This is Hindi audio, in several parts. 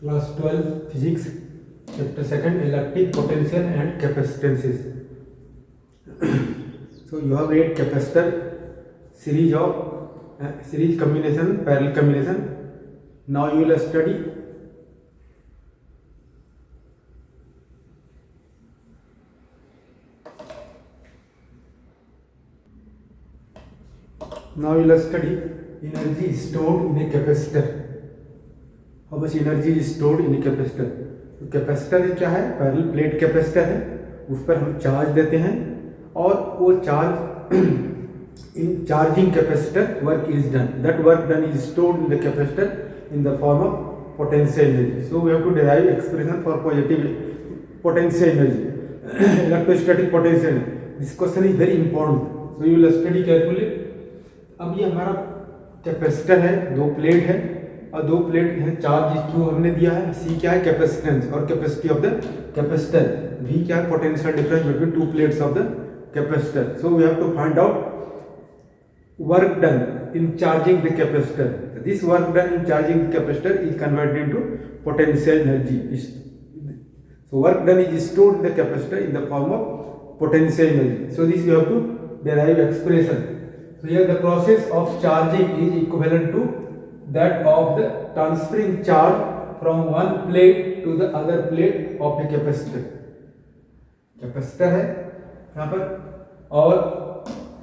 Class 12 Physics, Chapter 2, Electric Potential and Capacitances. So you have read capacitor, series combination, parallel combination. Now you will study energy stored in a capacitor. How much energy is stored in a capacitor? तो कैपेसिटर क्या है? पैरेलल प्लेट कैपेसिटर है, उस पर हम चार्ज देते हैं और वो charge in charging capacitor work is done. That work done is stored in the capacitor in the form of potential energy. So we have to derive expression for positive potential energy, electrostatic potential. This question is very important, so you will study carefully. अब ये हमारा कैपेसिटर है, दो प्लेट है और दो प्लेट है, चार्ज क्यू हमने दिया है, सी क्या है कैपेसिटेंस और capacity of the capacitor, V क्या है potential difference between two plates of the capacitor. So we have to find out work done in charging the capacitor. This work done in charging the capacitor is converted into potential energy. So work done is stored in the capacitor in the form of potential energy. So this you have to derive expression. So here the process of charging is equivalent to that of the transferring charge from one plate to the other plate of a capacitor. Capacitor है यहाँ पर और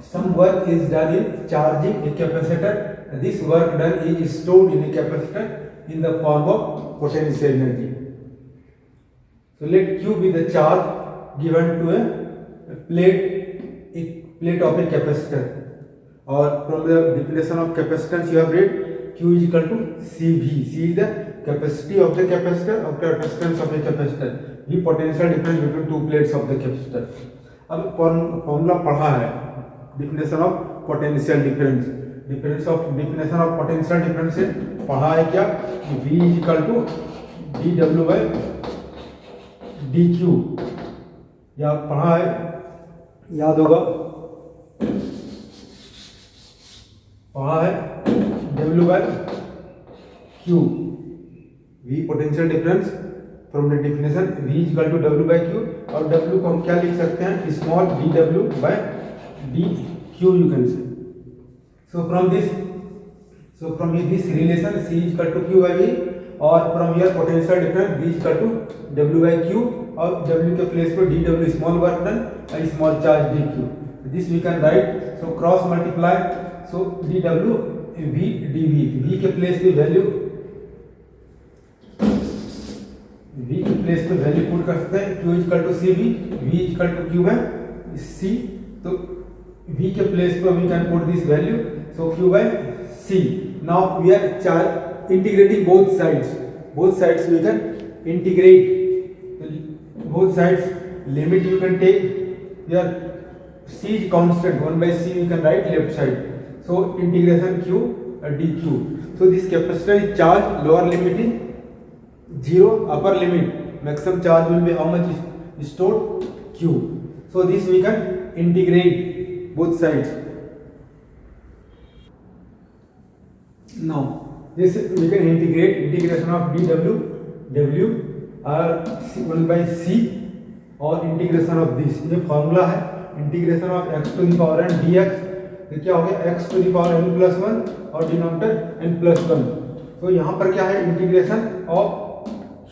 some work is done in charging a capacitor. This work done is stored in a capacitor in the form of potential energy. So let Q be the charge given to a plate of a capacitor. Or from the definition of capacitance you have read Q is equal to CV. C is the capacity of the capacitor or capacitance of a capacitor. V potential difference between two plates of the capacitor. अब फॉर्मूला पढ़ा है definition of potential difference. Definition of potential difference से पढ़ा है क्या? V is equal to dW by dQ. या पढ़ा है, याद होगा, पढ़ा है W by Q. V potential difference from the definition V is equal to W by Q और W को हम क्या लिख सकते हैं? Small dW by dq you can say. So from this relation C is equal to Q by V और from here potential difference V is equal to W by Q और W के प्लेस पर dW small work done and small charge dq. This we can write, so cross multiply, so dW V dV. V के प्लेस पे वैल्यू पुट कर सकते हैं. Q is equal to CV, V is equal to Q by C. तो V के place पर we can put this value, so Q by C. Now we are integrating both sides. Both sides we can integrate. Both sides limit you can take. Here C is constant, 1 by C we can write left side. So integration Q dQ. So this capacitor is charged, lower limit is 0, upper limit maximum charge will be how much is stored? Q. So this we can integrate both sides. Now this we can integrate integration of dW or 1 by C और इंटीग्रेशन ऑफ दिस. ये फॉर्मूला है integration of x to the power n dx. तो क्या हो गया? x to the power n plus 1 और डिनोमिनेटर n plus 1. तो यहाँ पर क्या है? इंटीग्रेशन ऑफ q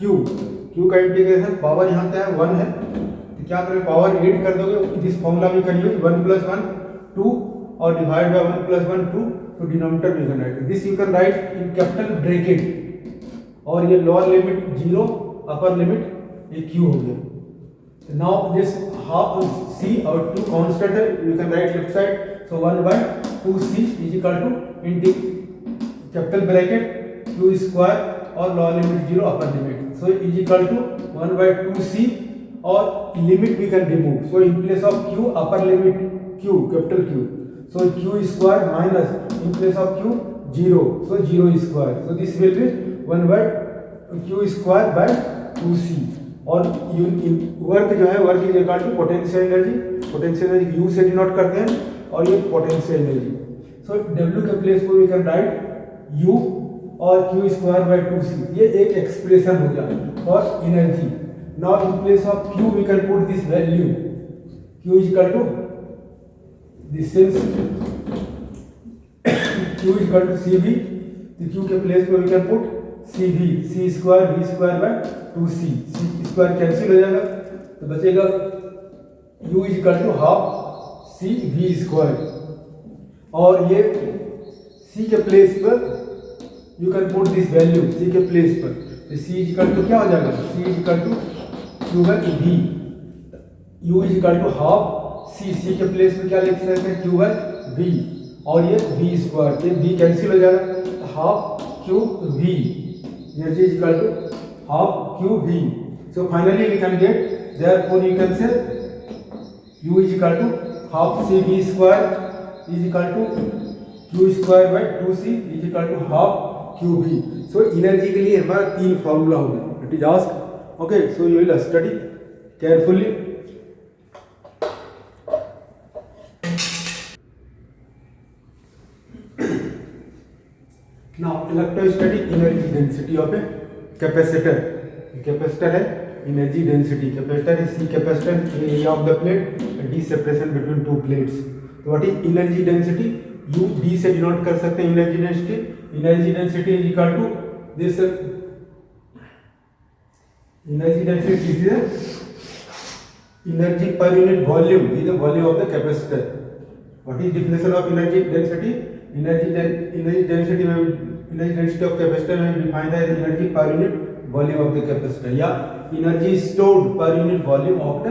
का इंटीग्रेशन पावर यहाँ क्या है? 1 है. क्या करें? पावर ऐड कर दोगे. दिस फॉर्मूला भी करिए 1 plus 1 2 और डिवाइड बाय 1 plus 1 2. तो डिनोमिनेटर भी can write. This you can right in capital bracket और ये लोअर लिमिट 0, अपर लिमिट ये q हो गया. नाउ दिस हाफ c और 2 कांस्टेंट है, you can write left side. So 1 by 2c is equal to into capital bracket q square और lower limit 0, upper limit. So is equal to 1 by 2c और limit we can remove. So in place of q upper limit q capital Q. So q square minus in place of q 0, so 0 square. So this will be 1 by q square by 2c. और वर्क जो है work is equal to potential energy. Potential energy u से डिनोट करते हैं और ये पोटेंशियल एनर्जी. सो w के प्लेस पर वी कैन राइट u और क्यू स्क्वायर बाई 2c, ये एक एक्सप्रेशन हो गया for energy. Now in place of Q we can put this value, Q is equal to this since Q is equal to C V, तो क्यू के प्लेस पे we can put C V, C square V square by 2c, C square cancel हो जाएगा तो बचेगा u is equal to half C V square. और ये c के प्लेस पर you can put this value, c के प्लेस पर, तो c इज इक्वल टू क्या हो जाएगा, c is equal to Q by V, u is equal to half c के प्लेस पर क्या लिख सकते हैं, क्यू बाई वी, और ये वी स्क्वायर, ये v कैंसिल हो जाएगा तो half Q V, energy is equal to half Q V. So finally we can get, therefore you can say u is equal to half c v square is equal to q square by 2c is equal to half q v. So energy के लिए हमारा तीन फॉर्मूला हो गया. It is asked. Okay, so you will study carefully. Now let us study energy density of a capacitor. Capacitor है, एनर्जी डेंसिटी, कैपेसिटर है, C capacitor, area of the plate, D separation between two plates. तो what is energy density, U D से डिनोट कर सकते हैं energy density. Energy density is equal to this, energy density is energy per unit volume, is the volume of the capacitor. What is definition of energy density, energy density में, एनर्जी डेंसिटी ऑफ कैपेसिटर में डिफाइंड है energy per unit volume of the capacitor, या energy stored per unit volume of the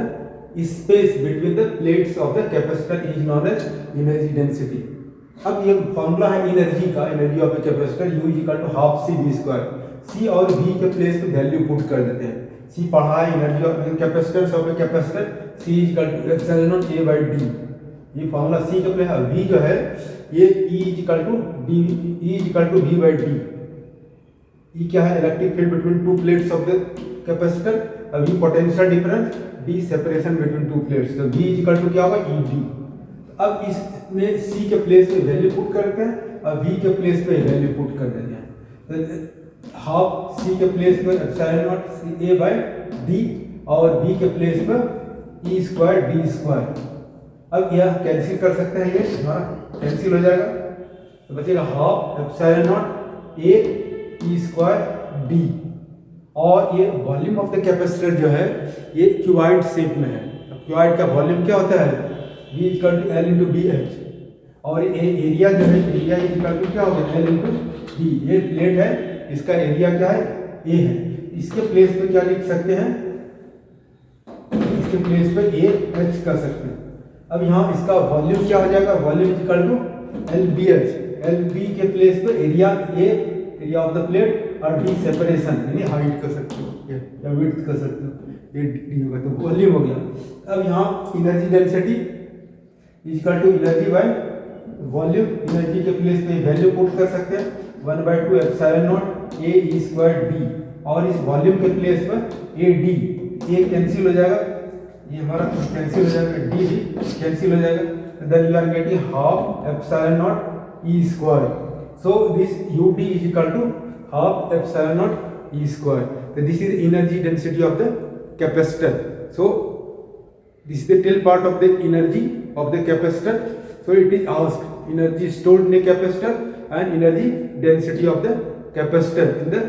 space between the plates of the capacitor is known as energy density. अब ये फॉर्मूला है एनर्जी का, energy of the capacitor, U is equal to half C V square. C और V के प्लेस पे वैल्यू पुट कर देते हैं. सी पढ़ा है energy of capacitance of the capacitor, C is equal to epsilon naught A by D. ये फॉर्मूला C के प्लेस, V जो है ये E is equal to D, E is equal to V by D. E क्या है, electric field between two plates of the capacitor. अभी potential difference, D separation between two plates, तो V इज इक्वल टू क्या होगा, ED. अब इसमें C के प्लेस पे वैल्यू पुट करते हैं और V के प्लेस पे वैल्यू पुट कर देते हैं. तो हाफ C के प्लेस पे epsilon naught A by D और V के प्लेस पर E स्क्वायर D स्क्वायर. अब यह कैंसिल कर सकते हैं, ये हमारा कैंसिल हो जाएगा तो बचेगा half epsilon naught A E square D. और ये वॉल्यूम ऑफ द कैपेसिटर जो है ये क्यूबॉइड शेप में है. क्यूबॉइड का वॉल्यूम क्या होता है, V equal to L into BH. और ये एरिया जो है, एरिया इक्वल टू क्या हो गया, L इंटू B. ये प्लेट है, इसका एरिया क्या है, A है. इसके प्लेस पे क्या लिख सकते हैं, इसके प्लेस पे AH कर सकते हैं. अब यहाँ इसका वॉल्यूम क्या हो जाएगा, volume equal to LBH. LB के प्लेस पे area A, area of the plate, और D सेपरेशन यानी हाइट कर सकते हो या विड्थ कर सकते हो, ये D होगा तो वॉल्यूम हो गया. अब यहाँ energy density equal to energy by volume. Energy के प्लेस पे वैल्यू पुट कर सकते हैं 1/2 epsilon naught A E square D. और इस वॉल्यूम के प्लेस पर AD, A कैंसिल हो जाएगा, ये हमारा कैंसिल हो जाएगा, D भी कैंसिल हो जाएगा. Then you are getting half epsilon naught E square. So this UD is equal to half epsilon naught E square. So this is energy density of the capacitor. So this is the tail part of the energy of the capacitor. So it is asked energy stored in the capacitor and energy density of the capacitor in the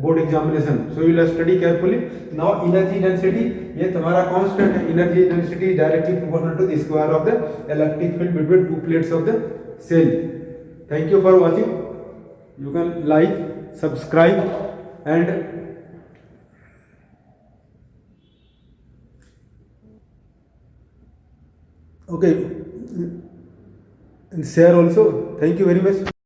board examination. So you will study carefully. Now energy density ये तुम्हारा constant है. Energy density is directly proportional to the square of the electric field between two plates of the cell. Thank you for watching. You can like, subscribe and okay, and share also. Thank you very much.